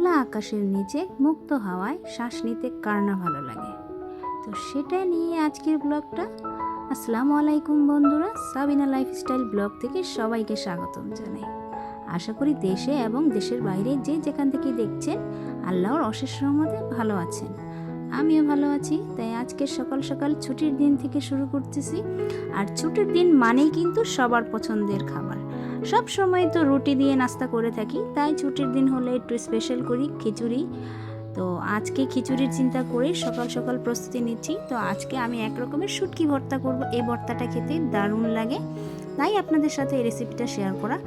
খোলা আকাশের নিচে মুক্ত হাওয়ায় শ্বাস নিতে কার না ভালো লাগে। তো সেটা নিয়ে আজকের ব্লগটা। আসসালামু আলাইকুম বন্ধুরা, সাবিনা লাইফস্টাইল ব্লগ থেকে সবাইকে স্বাগতম জানাই। আশা করি দেশে এবং দেশের বাইরে যে যেখান থেকে দেখছেন আল্লাহর অশেষ রহমতে ভালো আছেন। আমিও ভালো আছি। তাই আজকে সকাল সকাল ছুটির দিন থেকে শুরু করতেছি। আর ছুটির দিন মানেই কিন্তু সবার পছন্দের খাবার। সব সময় তো রুটি দিয়ে নাস্তা করে থাকি, তাই ছুটির দিন হলে একটু স্পেশাল করি খিচুড়ি। তো আজকে খিচুড়ির চিন্তা করে সকাল সকাল প্রস্তুতি নিচ্ছি। তো আজকে আমি এক রকমের শুটকি ভর্তা করব। এই ভর্তাটা খেতে দারুণ লাগে, তাই আপনাদের সাথে এই রেসিপিটা শেয়ার করা।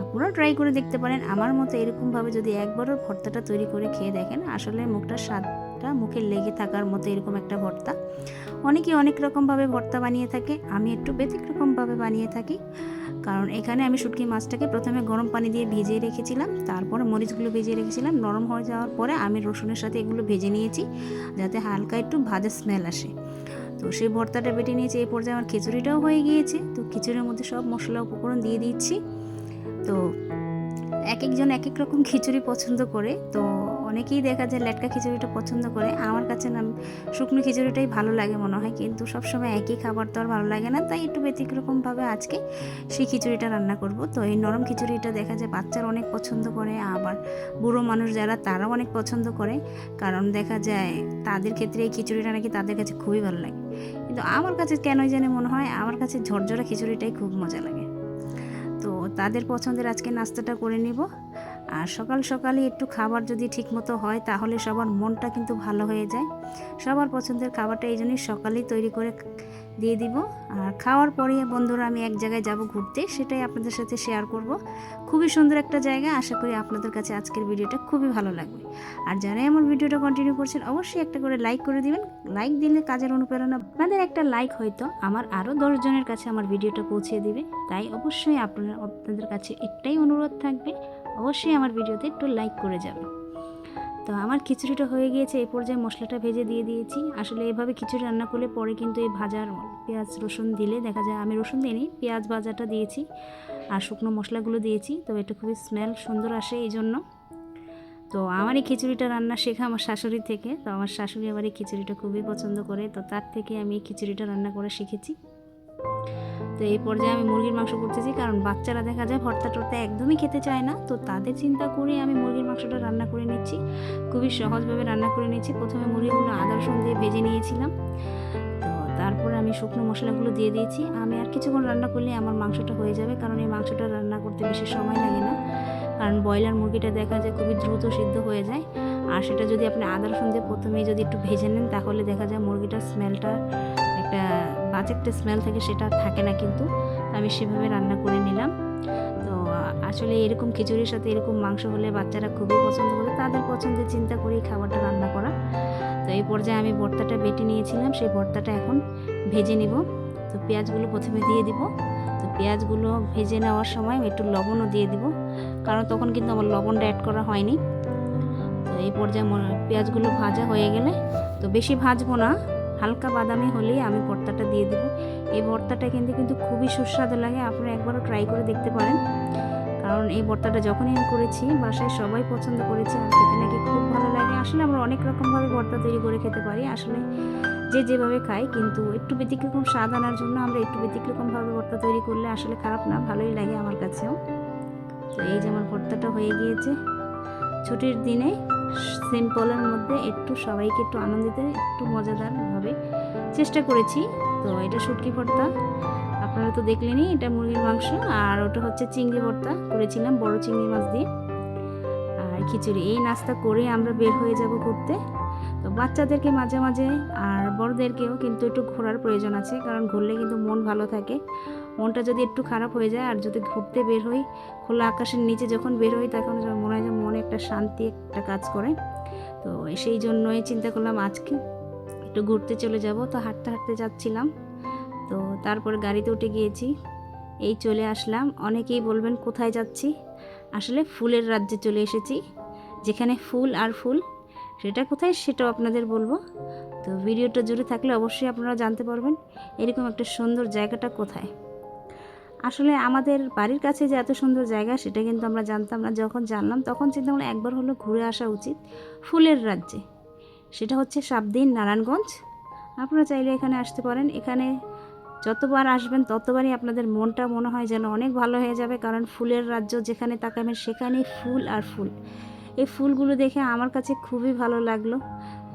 আপনারাও ট্রাই করে দেখতে পারেন। আমার মতো এরকমভাবে যদি একবারও ভর্তাটা তৈরি করে খেয়ে দেখেন, আসলে মুখটা স্বাদটা মুখে লেগে থাকার মতো এরকম একটা ভর্তা। অনেকে অনেক রকমভাবে ভর্তা বানিয়ে থাকে, আমি একটু ব্যতিক্রমভাবে বানিয়ে থাকি। কারণ এখানে আমি শুটকি মাছটাকে প্রথমে গরম পানি দিয়ে ভিজিয়ে রেখেছিলাম, তারপরে মরিচগুলো ভিজিয়ে রেখেছিলাম। নরম হয়ে যাওয়ার পরে আমি রসুনের সাথে এগুলো ভেজে নিয়েছি, যাতে হালকা একটু ভাজা স্মেল আসে। তো সেই ভর্তাটা বেটে নিয়েছি। এই পর্যায়ে আমার খিচুড়িটাও হয়ে গিয়েছে। তো খিচুড়ির মধ্যে সব মশলা উপকরণ দিয়ে দিচ্ছি। তো এক একজন এক এক রকম খিচুড়ি পছন্দ করে। তো অনেকেই দেখা যায় লেটকা খিচুড়িটা পছন্দ করে। আমার কাছে না শুকনো খিচুড়িটাই ভালো লাগে মনে হয়, কিন্তু সবসময় একই খাবার তো আর ভালো লাগে না। তাই একটু ব্যতিক্রমভাবে আজকে সেই খিচুড়িটা রান্না করব। তো এই নরম খিচুড়িটা দেখা যায় বাচ্চারা অনেক পছন্দ করে, আবার বুড়ো মানুষ যারা তারাও অনেক পছন্দ করে। কারণ দেখা যায় তাদের ক্ষেত্রে এই খিচুড়িটা নাকি তাদের কাছে খুবই ভালো লাগে। কিন্তু আমার কাছে কেনই জানি মনে হয় আমার কাছে ঝরঝরা খিচুড়িটাই খুব মজা লাগে। তো তাদের পছন্দের আজকে নাস্তাটা করে নিব। আর সকাল সকালে একটু খাবার যদি ঠিকমতো হয় তাহলে সবার মনটা কিন্তু ভালো হয়ে যায়। সবার পছন্দের খাবারটা এই জন্যই সকালেই তৈরি করে দিয়ে দিব। আর খাওয়ার পরে বন্ধুরা আমি এক জায়গায় যাব ঘুরতে, সেটাই আপনাদের সাথে শেয়ার করব। খুবই সুন্দর একটা জায়গা। আশা করি আপনাদের কাছে আজকের ভিডিওটা খুবই ভালো লাগবে। আর যারাই আমার ভিডিওটা কন্টিনিউ করছেন অবশ্যই একটা করে লাইক করে দিবেন। লাইক দিলে কাজের অনুপ্রেরণা, আপনাদের একটা লাইক হয়তো আমার আরও 10 জনের কাছে আমার ভিডিওটা পৌঁছে দিবে। তাই অবশ্যই আপনাদের কাছে একটাই অনুরোধ থাকবে, অবশ্যই আমার ভিডিওতে একটু লাইক করে যাবেন। তো আমার খিচুড়িটা হয়ে গিয়েছে। এই পর্যায়ে মশলাটা ভেজে দিয়ে দিয়েছি। আসলে এভাবে খিচুড়ি রান্না করলে পরে কিন্তু এই ভাজার পেঁয়াজ রসুন দিলে দেখা যায়, আমি রসুন দিইনি, পেঁয়াজ ভাজাটা দিয়েছি আর শুকনো মশলাগুলো দিয়েছি। তো এটা খুবই স্মেল সুন্দর আসে এই জন্য। তো আমার এই খিচুড়িটা রান্না শেখা আমার শাশুড়ি থেকে। তো আমার শাশুড়ি আবার এই খিচুড়িটা খুবই পছন্দ করে, তো তার থেকে আমি এই খিচুড়িটা রান্না করে শিখেছি। তো এই পর্যায়ে আমি মুরগির মাংস করতেছি, কারণ বাচ্চারা দেখা যায় ভর্তা টর্তা একদমই খেতে চায় না। তো তাদের চিন্তা করে আমি মুরগির মাংসটা রান্না করে নিচ্ছি, খুবই সহজভাবে রান্না করে নিচ্ছি। প্রথমে মুরগিগুলো আদা রসুন দিয়ে ভেজে নিয়েছিলাম। তো তারপরে আমি শুকনো মশলাগুলো দিয়ে দিয়েছি। আমি আর কিছুক্ষণ রান্না করলে আমার মাংসটা হয়ে যাবে, কারণ এই মাংসটা রান্না করতে বেশি সময় লাগে না। কারণ ব্রয়লার মুরগিটা দেখা যায় খুবই দ্রুত সিদ্ধ হয়ে যায়। আর সেটা যদি আপনি আদা রসুন দিয়ে প্রথমেই যদি একটু ভেজে নেন, তাহলে দেখা যায় মুরগিটার স্মেলটা একটা বাজে একটা স্মেল থাকে, সেটা থাকে না। কিন্তু আমি সেভাবে রান্না করে নিলাম। তো আসলে এরকম খিচুড়ির সাথে এরকম মাংস হলে বাচ্চারা খুবই পছন্দ করে, তাদের পছন্দের চিন্তা করেই খাবারটা রান্না করা। তো এই পর্যায়ে আমি ভর্তাটা বেটে নিয়েছিলাম, সেই ভর্তাটা এখন ভেজে নিব। তো পেঁয়াজগুলো প্রথমে দিয়ে দিব। তো পেঁয়াজগুলো ভেজে নেওয়ার সময় একটু লবণও দিয়ে দিব, কারণ তখন কিন্তু আমার লবণটা অ্যাড করা হয়নি। তো এই পর্যায়ে পেঁয়াজগুলো ভাজা হয়ে গেলে, তো বেশি ভাজবো না, হালকা বাদামি হলেই আমি ভর্তাটা দিয়ে দেবো। এই ভর্তাটা কিন্তু খুবই সুস্বাদু লাগে। আপনারা একবারও ট্রাই করে দেখতে পারেন, কারণ এই ভর্তাটা যখনই আমি করেছি বাসায় সবাই পছন্দ করেছে আর খেতে নাকি খুব ভালো লাগে। আসলে আমরা অনেক রকমভাবে ভর্তা তৈরি করে খেতে পারি, আসলে যে যেভাবে খাই, কিন্তু একটু ব্যতিক্রম স্বাদ আনার জন্য আমরা একটু ব্যতিক্রমভাবে ভর্তা তৈরি করলে আসলে খারাপ না, ভালোই লাগে আমার কাছেও। তো এই যে আমার ভর্তাটা হয়ে গিয়েছে। ছুটির দিনে সিম্পলের মধ্যে একটু সবাইকে একটু আনন্দ দিতে, একটু মজাদারভাবে চেষ্টা করেছি। তো এটা শুটকি ভর্তা, আপনারা তো দেখলেনই, এটা মুরগির মাংস। আর ওটা হচ্ছে চিংড়ি ভর্তা করেছিলাম বড় চিংড়ি মাছ দিয়ে, আর খিচুড়ি। এই নাস্তা করে আমরা বের হয়ে যাব ঘুরতে। তো বাচ্চাদেরকে মাঝে মাঝে আর বড়দেরকেও কিন্তু একটু ঘোরার প্রয়োজন আছে, কারণ ঘুরলে কিন্তু মন ভালো থাকে। মনটা যদি একটু খারাপ হয়ে যায় আর যদি ঘুরতে বের হই, খোলা আকাশের নিচে যখন বের হই, তখন মনে হয় যে মনে একটা শান্তি একটা কাজ করে। তো সেই জন্যই চিন্তা করলাম আজকে একটু ঘুরতে চলে যাব। তো হাঁটতে হাঁটতে যাচ্ছিলাম। তো তারপরে গাড়িতে উঠে গিয়েছি, এই চলে আসলাম। অনেকেই বলবেন কোথায় যাচ্ছি, আসলে ফুলের রাজ্যে চলে এসেছি, যেখানে ফুল আর ফুল। সেটা কোথায় সেটাও আপনাদের বলবো। তো ভিডিওটা জুড়ে থাকলে অবশ্যই আপনারা জানতে পারবেন এরকম একটা সুন্দর জায়গাটা কোথায়। আসলে আমাদের বাড়ির কাছে যে এত সুন্দর জায়গা সেটা কিন্তু আমরা জানতাম না। যখন জানলাম তখন চিন্তা করলাম একবার হলো ঘুরে আসা উচিত ফুলের রাজ্যে। সেটা হচ্ছে সাবদিন নারায়ণগঞ্জ। আপনারা চাইলে এখানে আসতে পারেন। এখানে যতবার আসবেন ততবারই আপনাদের মনটা মনে হয় যেন অনেক ভালো হয়ে যাবে, কারণ ফুলের রাজ্য যেখানে তাকাবেন সেখানেই ফুল আর ফুল। এই ফুলগুলো দেখে আমার কাছে খুবই ভালো লাগলো।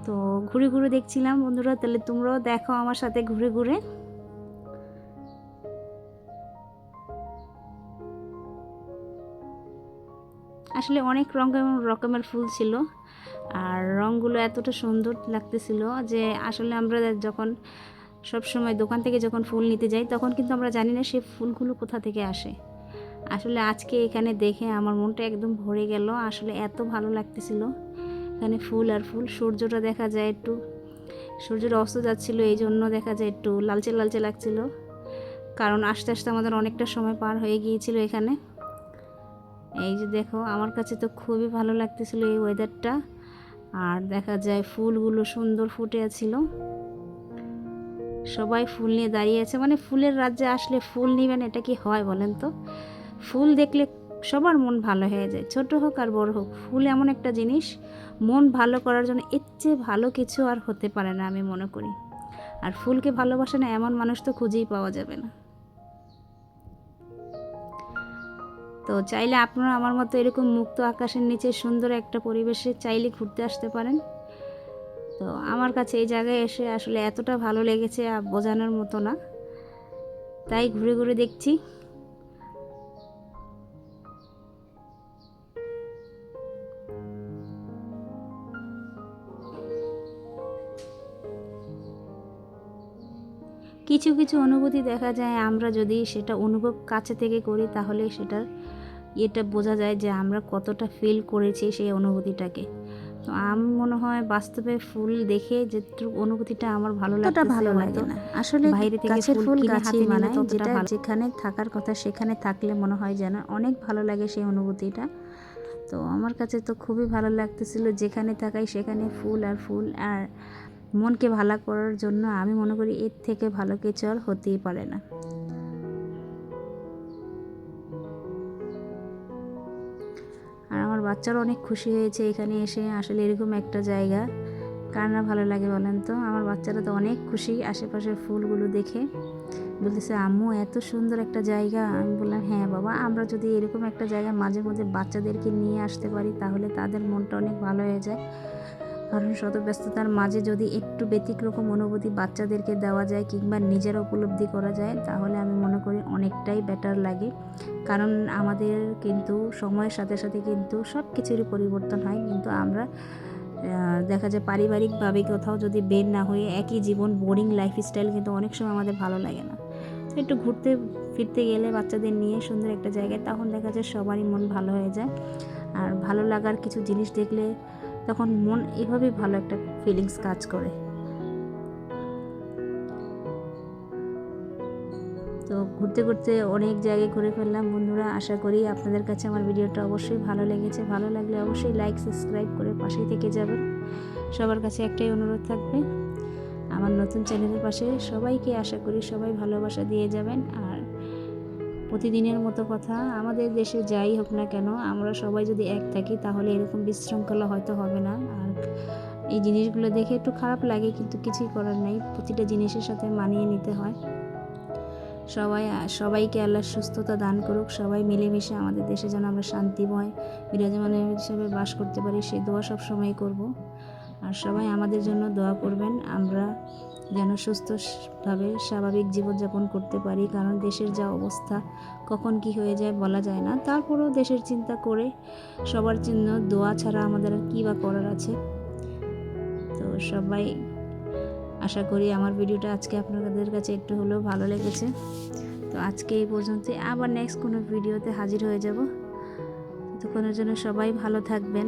তো ঘুরে ঘুরে দেখছিলাম বন্ধুরা, তাহলে তোমরাও দেখো আমার সাথে ঘুরে ঘুরে। আসলে অনেক রকমের ফুল ছিল, আর রঙগুলো এতটা সুন্দর লাগতেছিল যে আসলে আমরা যখন সব সময় দোকান থেকে যখন ফুল নিতে যাই তখন কিন্তু আমরা জানি না সেই ফুলগুলো কোথা থেকে আসে। আসলে আজকে এখানে দেখে আমার মনটা একদম ভরে গেল। আসলে এত ভালো লাগতেছিল এখানে ফুল আর ফুল। সূর্যটা দেখা যায় একটু, সূর্যটা অস্ত যাচ্ছিলো, এই জন্য দেখা যায় একটু লালচে লালচে লাগছিল, কারণ আস্তে আস্তে আমাদের অনেকটা সময় পার হয়ে গিয়েছিল এখানে। এই যে দেখো, আমার কাছে তো খুবই ভালো লাগতেছিল এই ওয়েদারটা। আর দেখা যায় ফুলগুলো সুন্দর ফুটে আছিল, সবাই ফুল নিয়ে দাঁড়িয়ে আছে। মানে ফুলের রাজ্যে আসলে ফুল নিবেন, এটা কি হয় বলেন তো? ফুল দেখলে সবার মন ভালো হয়ে যায়, ছোট হোক আর বড় হোক। ফুল এমন একটা জিনিস, মন ভালো করার জন্য এর চেয়ে ভালো কিছু আর হতে পারে না আমি মনে করি। আর ফুলকে ভালোবাসে না এমন মানুষ তো খুঁজেই পাওয়া যাবে না। তো চাইলে আপনারা আমার মতো এরকম মুক্ত আকাশের নিচে সুন্দর একটা পরিবেশে চাইলে ঘুরতে আসতে পারেন। তো আমার কাছে এই জায়গায় এসে আসলে এতটা ভালো লেগেছে বোঝানোর মতো না, তাই ঘুরে ঘুরে দেখছি। কিছু কিছু অনুভূতি দেখা যায়, আমরা যদি সেটা অনুভব কাছে থেকে করি তাহলে সেটার এটা বোঝা যায় যে আমরা কতটা ফিল করেছি সেই অনুভূতিটাকে। তো আমি মনে হয় বাস্তবে ফুল দেখে যেটুকু অনুভূতিটা আমার ভালো লাগে, ভালো লাগে না আসলে। বাইরে থেকে ফুল গাছেই মানায়, যেটা যেখানে থাকার কথা সেখানে থাকলে মনে হয় যেন অনেক ভালো লাগে সেই অনুভূতিটা। তো আমার কাছে তো খুবই ভালো লাগতেছিল, যেখানে থাকাই সেখানে ফুল আর ফুল। আর মনকে ভালো করার জন্য আমি মনে করি এর থেকে ভালো কিছু আর হতেই পারে না। আর আমার বাচ্চারা অনেক খুশি হয়েছে এখানে এসে। আসলে এরকম একটা জায়গা কার না ভালো লাগে বলেন তো? আমার বাচ্চারা তো অনেক খুশি আশেপাশের ফুলগুলো দেখে, বলতেছে আম্মু এত সুন্দর একটা জায়গা। আমি বললাম হ্যাঁ বাবা, আমরা যদি এরকম একটা জায়গা মাঝে মধ্যে বাচ্চাদেরকে নিয়ে আসতে পারি তাহলে তাদের মনটা অনেক ভালো হয়ে যায়। কারণ শত ব্যস্ততার মাঝে যদি একটু ব্যতিক্রম অনুভূতি বাচ্চাদেরকে দেওয়া যায় কিংবা নিজেরা উপলব্ধি করা যায় তাহলে আমি মনে করি অনেকটাই বেটার লাগে। কারণ আমাদের কিন্তু সময়ের সাথে সাথে কিন্তু সব কিছুরই পরিবর্তন হয়, কিন্তু আমরা দেখা যায় পারিবারিকভাবে কোথাও যদি বের না হয়ে একই জীবন বোরিং লাইফস্টাইল কিন্তু অনেক সময় আমাদের ভালো লাগে না। তো একটু ঘুরতে ফিরতে গেলে বাচ্চাদের নিয়ে সুন্দর একটা জায়গায় তখন দেখা যায় সবারই মন ভালো হয়ে যায়। আর ভালো লাগার কিছু জিনিস দেখলে তখন মন এভাবেই ভালো একটা ফিলিংস কাজ করে। তো ঘুরতে ঘুরতে অনেক জায়গায় ঘুরে ফেললাম বন্ধুরা। আশা করি আপনাদের কাছে আমার ভিডিওটা অবশ্যই ভালো লেগেছে। ভালো লাগলে অবশ্যই লাইক সাবস্ক্রাইব করে পাশেই থেকে যাবেন। সবার কাছে একটাই অনুরোধ থাকবে, আমার নতুন চ্যানেলের পাশে সবাইকে আশা করি সবাই ভালোবাসা দিয়ে যাবেন। আর প্রতিদিনের মতো কথা, আমাদের দেশে যাই হোক না কেন আমরা সবাই যদি এক থাকি তাহলে এরকম বিশৃঙ্খলা হয়তো হবে না। আর এই জিনিসগুলো দেখে একটু খারাপ লাগে, কিন্তু কিছুই করার নেই, প্রতিটা জিনিসের সাথে মানিয়ে নিতে হয়। সবাইকে আল্লাহ সুস্থতা দান করুক। সবাই মিলেমিশে আমাদের দেশে যেন আমরা শান্তিময় বিরাজমান হিসেবে বাস করতে পারি, সেই দোয়া সব সময় করব। আর সবাই আমাদের জন্য দোয়া করবেন, আমরা যেন সুস্থভাবে স্বাভাবিক জীবনযাপন করতে পারি। কারণ দেশের যা অবস্থা কখন কি হয়ে যায় বলা যায় না। তারপরেও দেশের চিন্তা করে সবার জন্য দোয়া ছাড়া আমাদের আর কী বা করার আছে। তো সবাই আশা করি আমার ভিডিওটা আজকে আপনাদের কাছে একটু হলেও ভালো লেগেছে। তো আজকে এই পর্যন্তই, আবার নেক্সট কোনো ভিডিওতে হাজির হয়ে যাব। ততক্ষণের জন্য সবাই ভালো থাকবেন।